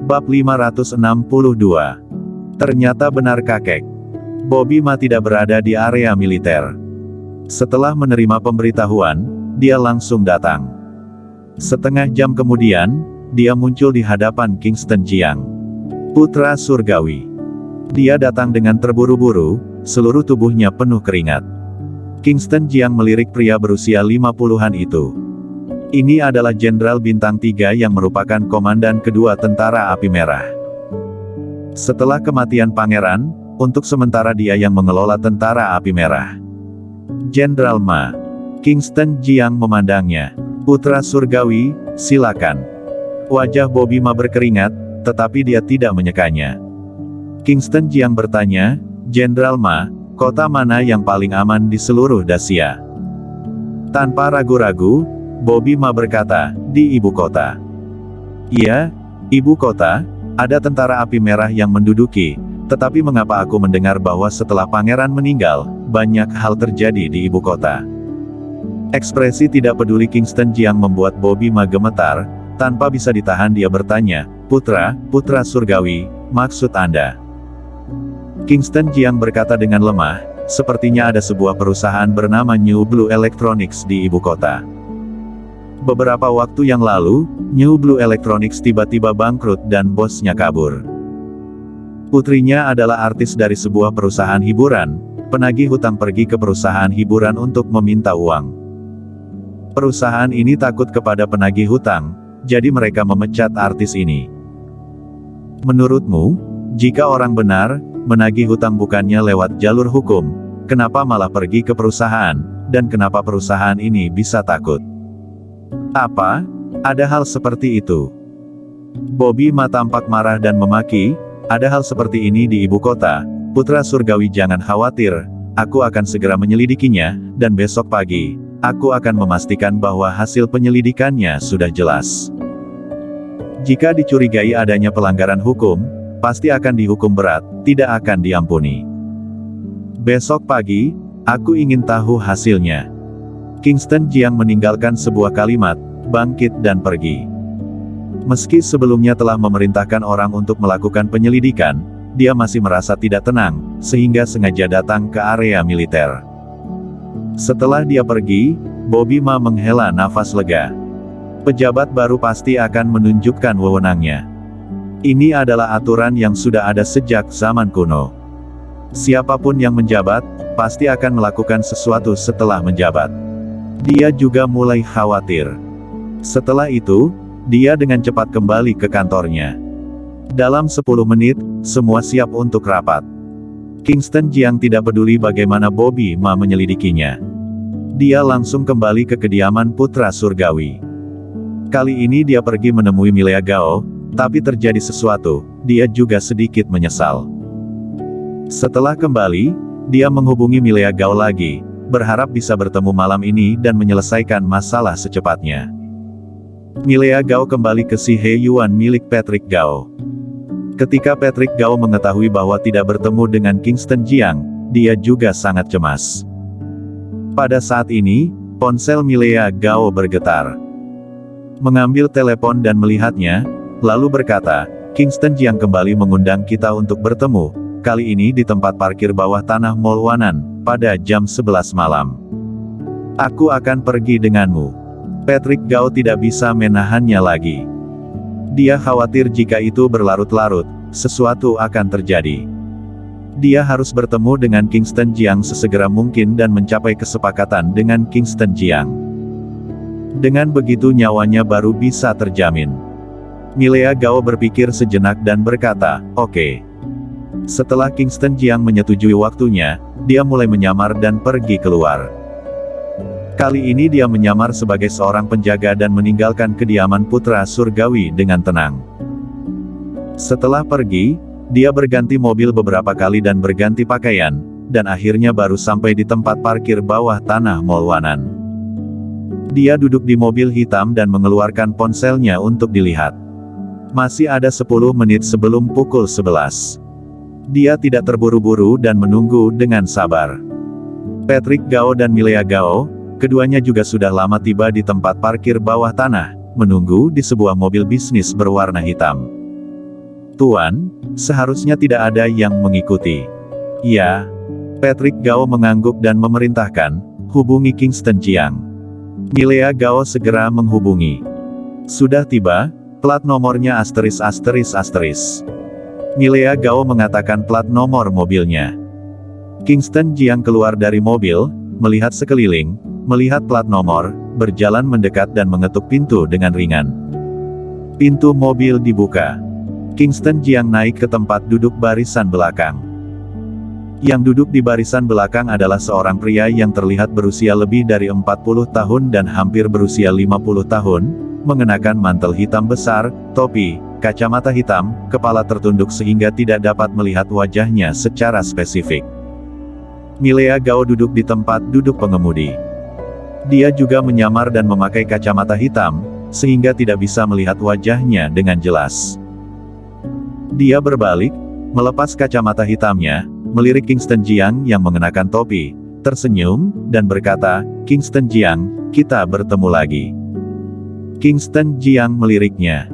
Bab 562. Ternyata benar kakek. Bobby Ma tidak berada di area militer. Setelah menerima pemberitahuan, dia langsung datang. Setengah jam kemudian, dia muncul di hadapan Kingston Jiang, putra surgawi. Dia datang dengan terburu-buru, seluruh tubuhnya penuh keringat. Kingston Jiang melirik pria berusia 50-an itu. Ini adalah Jenderal Bintang 3 yang merupakan komandan kedua Tentara Api Merah. Setelah kematian pangeran, untuk sementara dia yang mengelola Tentara Api Merah. Jenderal Ma. Kingston Jiang memandangnya. Putra surgawi, silakan. Wajah Bobby Ma berkeringat, tetapi dia tidak menyekanya. Kingston Jiang bertanya, Jenderal Ma, kota mana yang paling aman di seluruh Dacia? Tanpa ragu-ragu, Bobby Ma berkata, di ibu kota. Iya, ibu kota, ada Tentara Api Merah yang menduduki, tetapi mengapa aku mendengar bahwa setelah pangeran meninggal, banyak hal terjadi di ibu kota? Ekspresi tidak peduli Kingston Jiang membuat Bobby Ma gemetar, tanpa bisa ditahan dia bertanya, putra surgawi, maksud Anda? Kingston Jiang berkata dengan lemah, sepertinya ada sebuah perusahaan bernama New Blue Electronics di ibu kota. Beberapa waktu yang lalu, New Blue Electronics tiba-tiba bangkrut dan bosnya kabur. Putrinya adalah artis dari sebuah perusahaan hiburan, penagih hutang pergi ke perusahaan hiburan untuk meminta uang. Perusahaan ini takut kepada penagih hutang, jadi mereka memecat artis ini. Menurutmu, jika orang benar, menagih hutang bukannya lewat jalur hukum, kenapa malah pergi ke perusahaan, dan kenapa perusahaan ini bisa takut? Apa? Ada hal seperti itu? Bobby Ma tampak marah dan memaki, ada hal seperti ini di ibu kota, putra surgawi jangan khawatir, aku akan segera menyelidikinya, dan besok pagi, aku akan memastikan bahwa hasil penyelidikannya sudah jelas. Jika dicurigai adanya pelanggaran hukum, pasti akan dihukum berat, tidak akan diampuni. Besok pagi, aku ingin tahu hasilnya. Kingston Jiang meninggalkan sebuah kalimat, bangkit dan pergi. Meski sebelumnya telah memerintahkan orang untuk melakukan penyelidikan, dia masih merasa tidak tenang, sehingga sengaja datang ke area militer. Setelah dia pergi, Bobby Ma menghela nafas lega. Pejabat baru pasti akan menunjukkan wewenangnya. Ini adalah aturan yang sudah ada sejak zaman kuno. Siapapun yang menjabat, pasti akan melakukan sesuatu setelah menjabat. Dia juga mulai khawatir. Setelah itu, dia dengan cepat kembali ke kantornya. Dalam 10 menit, semua siap untuk rapat. Kingston Jiang tidak peduli bagaimana Bobby Ma menyelidikinya. Dia langsung kembali ke kediaman putra surgawi. Kali ini dia pergi menemui Milea Gao, tapi terjadi sesuatu, dia juga sedikit menyesal. Setelah kembali, dia menghubungi Milea Gao lagi, berharap bisa bertemu malam ini dan menyelesaikan masalah secepatnya. Milea Gao kembali ke si He Yuan milik Patrick Gao. Ketika Patrick Gao mengetahui bahwa tidak bertemu dengan Kingston Jiang, dia juga sangat cemas. Pada saat ini, ponsel Milea Gao bergetar. Mengambil telepon dan melihatnya, lalu berkata, Kingston Jiang kembali mengundang kita untuk bertemu, kali ini di tempat parkir bawah tanah Mall Wanan, pada jam 11 malam. Aku akan pergi denganmu. Patrick Gao tidak bisa menahannya lagi. Dia khawatir jika itu berlarut-larut, sesuatu akan terjadi. Dia harus bertemu dengan Kingston Jiang sesegera mungkin dan mencapai kesepakatan dengan Kingston Jiang. Dengan begitu nyawanya baru bisa terjamin. Milea Gao berpikir sejenak dan berkata, oke. Setelah Kingston Jiang menyetujui waktunya, dia mulai menyamar dan pergi keluar. Kali ini dia menyamar sebagai seorang penjaga dan meninggalkan kediaman putra surgawi dengan tenang. Setelah pergi, dia berganti mobil beberapa kali dan berganti pakaian, dan akhirnya baru sampai di tempat parkir bawah tanah Mall Wanan. Dia duduk di mobil hitam dan mengeluarkan ponselnya untuk dilihat. Masih ada 10 menit sebelum pukul 11. Dia tidak terburu-buru dan menunggu dengan sabar. Patrick Gao dan Milea Gao, keduanya juga sudah lama tiba di tempat parkir bawah tanah, menunggu di sebuah mobil bisnis berwarna hitam. Tuan, seharusnya tidak ada yang mengikuti. Ya. Patrick Gao mengangguk dan memerintahkan, hubungi Kingston Jiang. Milea Gao segera menghubungi. Sudah tiba, plat nomornya *****. Milea Gao mengatakan plat nomor mobilnya. Kingston Jiang keluar dari mobil, melihat sekeliling, melihat plat nomor, berjalan mendekat dan mengetuk pintu dengan ringan. Pintu mobil dibuka. Kingston Jiang naik ke tempat duduk barisan belakang. Yang duduk di barisan belakang adalah seorang pria yang terlihat berusia lebih dari 40 tahun dan hampir berusia 50 tahun, mengenakan mantel hitam besar, topi, kacamata hitam, kepala tertunduk sehingga tidak dapat melihat wajahnya secara spesifik. Milea Gao duduk di tempat duduk pengemudi. Dia juga menyamar dan memakai kacamata hitam, sehingga tidak bisa melihat wajahnya dengan jelas. Dia berbalik, melepas kacamata hitamnya, melirik Kingston Jiang yang mengenakan topi, tersenyum, dan berkata, "Kingston Jiang, kita bertemu lagi." Kingston Jiang meliriknya.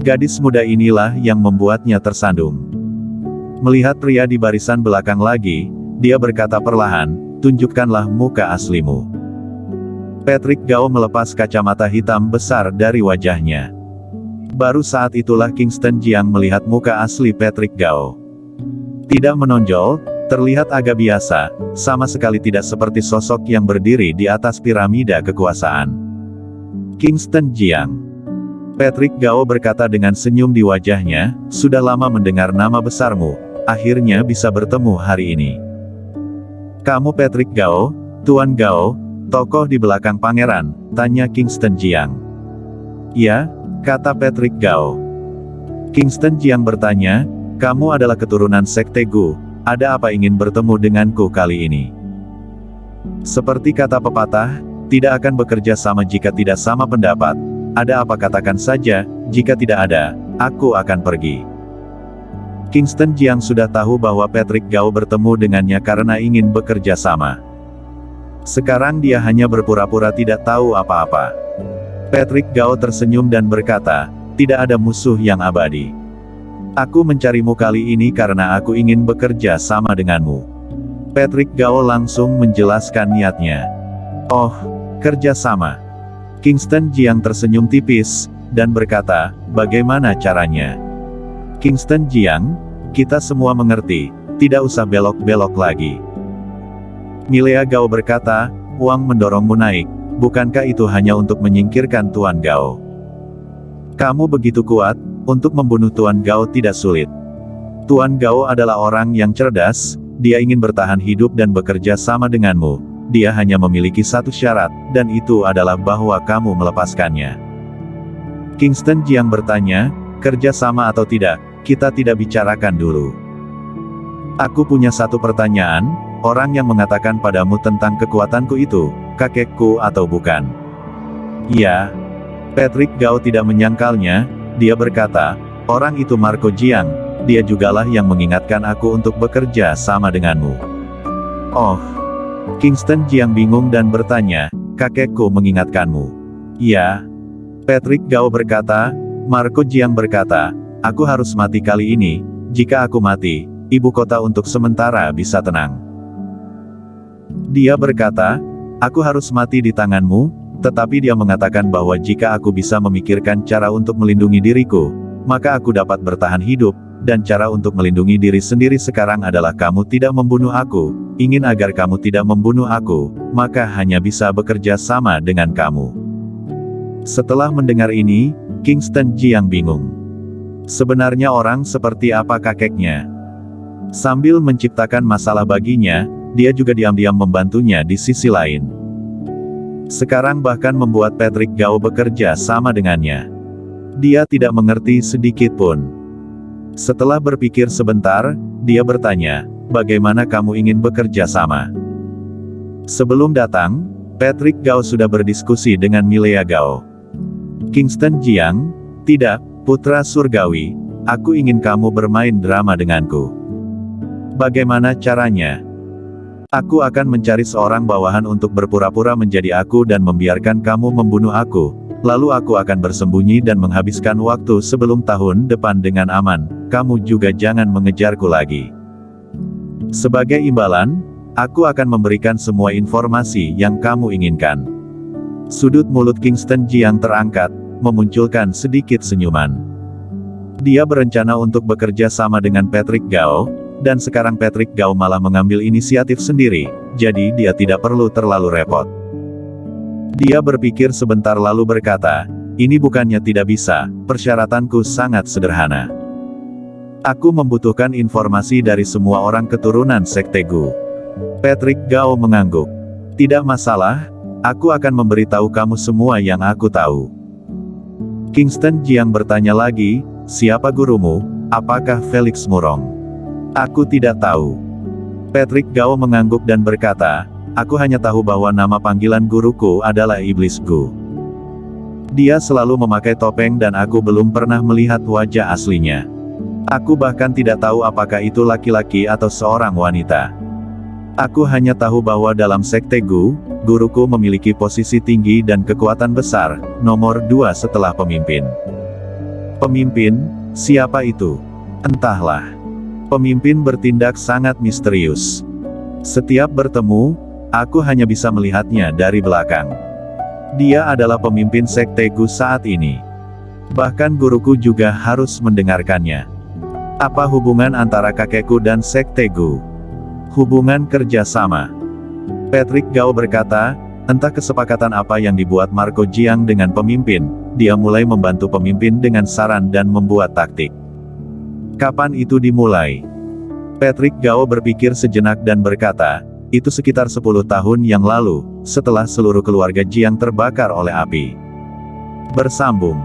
Gadis muda inilah yang membuatnya tersandung. Melihat pria di barisan belakang lagi, dia berkata perlahan, "Tunjukkanlah muka aslimu." Patrick Gao melepas kacamata hitam besar dari wajahnya. Baru saat itulah Kingston Jiang melihat muka asli Patrick Gao. Tidak menonjol, terlihat agak biasa, sama sekali tidak seperti sosok yang berdiri di atas piramida kekuasaan. Kingston Jiang. Patrick Gao berkata dengan senyum di wajahnya, "Sudah lama mendengar nama besarmu, akhirnya bisa bertemu hari ini." "Kamu Patrick Gao, Tuan Gao, tokoh di belakang pangeran?" tanya Kingston Jiang. "Ya," kata Patrick Gao. Kingston Jiang bertanya, "Kamu adalah keturunan Sekte Gu, ada apa ingin bertemu denganku kali ini?" Seperti kata pepatah, tidak akan bekerja sama jika tidak sama pendapat. Ada apa katakan saja, jika tidak ada, aku akan pergi. Kingston Jiang sudah tahu bahwa Patrick Gao bertemu dengannya karena ingin bekerja sama. Sekarang dia hanya berpura-pura tidak tahu apa-apa. Patrick Gao tersenyum dan berkata, "Tidak ada musuh yang abadi. Aku mencarimu kali ini karena aku ingin bekerja sama denganmu." Patrick Gao langsung menjelaskan niatnya. "Oh, kerja sama." Kingston Jiang tersenyum tipis, dan berkata, "Bagaimana caranya?" Kingston Jiang, "Kita semua mengerti, tidak usah belok-belok lagi." Milea Gao berkata, "Uang mendorongmu naik, bukankah itu hanya untuk menyingkirkan Tuan Gao? Kamu begitu kuat, untuk membunuh Tuan Gao tidak sulit. Tuan Gao adalah orang yang cerdas, dia ingin bertahan hidup dan bekerja sama denganmu. Dia hanya memiliki satu syarat, dan itu adalah bahwa kamu melepaskannya." Kingston Jiang bertanya, "Kerja sama atau tidak, kita tidak bicarakan dulu. Aku punya satu pertanyaan, orang yang mengatakan padamu tentang kekuatanku itu, kakekku atau bukan?" "Ya." Patrick Gao tidak menyangkalnya. Dia berkata, "Orang itu Marco Jiang, dia jugalah yang mengingatkan aku untuk bekerja sama denganmu." "Oh." Kingston Jiang bingung dan bertanya, "Kakekku mengingatkanmu?" "Ya." Patrick Gao berkata, "Marco Jiang berkata, aku harus mati kali ini, jika aku mati, ibu kota untuk sementara bisa tenang." Dia berkata, "Aku harus mati di tanganmu," tetapi dia mengatakan bahwa jika aku bisa memikirkan cara untuk melindungi diriku, maka aku dapat bertahan hidup, dan cara untuk melindungi diri sendiri sekarang adalah kamu tidak membunuh aku. Ingin agar kamu tidak membunuh aku, maka hanya bisa bekerja sama dengan kamu." Setelah mendengar ini, Kingston Jiang bingung. Sebenarnya orang seperti apa kakeknya? Sambil menciptakan masalah baginya, dia juga diam-diam membantunya di sisi lain. Sekarang bahkan membuat Patrick Gao bekerja sama dengannya. Dia tidak mengerti sedikit pun. Setelah berpikir sebentar, dia bertanya, "Bagaimana kamu ingin bekerja sama?" Sebelum datang, Patrick Gao sudah berdiskusi dengan Milea Gao. Kingston Jiang, "Tidak, putra surgawi, aku ingin kamu bermain drama denganku." "Bagaimana caranya?" Aku akan mencari seorang bawahan untuk berpura-pura menjadi aku dan membiarkan kamu membunuh aku. Lalu aku akan bersembunyi dan menghabiskan waktu sebelum tahun depan dengan aman. Kamu juga jangan mengejarku lagi. Sebagai imbalan, aku akan memberikan semua informasi yang kamu inginkan. Sudut mulut Kingston Jiang terangkat, memunculkan sedikit senyuman. Dia berencana untuk bekerja sama dengan Patrick Gao, dan sekarang Patrick Gao malah mengambil inisiatif sendiri, jadi dia tidak perlu terlalu repot. Dia berpikir sebentar lalu berkata, ini bukannya tidak bisa, persyaratanku sangat sederhana. Aku membutuhkan informasi dari semua orang keturunan Sekte Gu. Patrick Gao mengangguk. Tidak masalah, aku akan memberitahu kamu semua yang aku tahu. Kingston Jiang bertanya lagi, siapa gurumu? Apakah Felix Murong? Aku tidak tahu. Patrick Gao mengangguk dan berkata, aku hanya tahu bahwa nama panggilan guruku adalah Iblis Gu. Dia selalu memakai topeng dan aku belum pernah melihat wajah aslinya. Aku bahkan tidak tahu apakah itu laki-laki atau seorang wanita. Aku hanya tahu bahwa dalam Sekte Gu, guruku memiliki posisi tinggi dan kekuatan besar, nomor 2 setelah pemimpin. Pemimpin, siapa itu? Entahlah. Pemimpin bertindak sangat misterius. Setiap bertemu, aku hanya bisa melihatnya dari belakang. Dia adalah pemimpin Sekte Gu saat ini. Bahkan guruku juga harus mendengarkannya. Apa hubungan antara kakekku dan Sekte Gu? Hubungan kerjasama. Patrick Gao berkata, entah kesepakatan apa yang dibuat Marco Jiang dengan pemimpin, dia mulai membantu pemimpin dengan saran dan membuat taktik. Kapan itu dimulai? Patrick Gao berpikir sejenak dan berkata, itu sekitar 10 tahun yang lalu, setelah seluruh keluarga Jiang terbakar oleh api. Bersambung.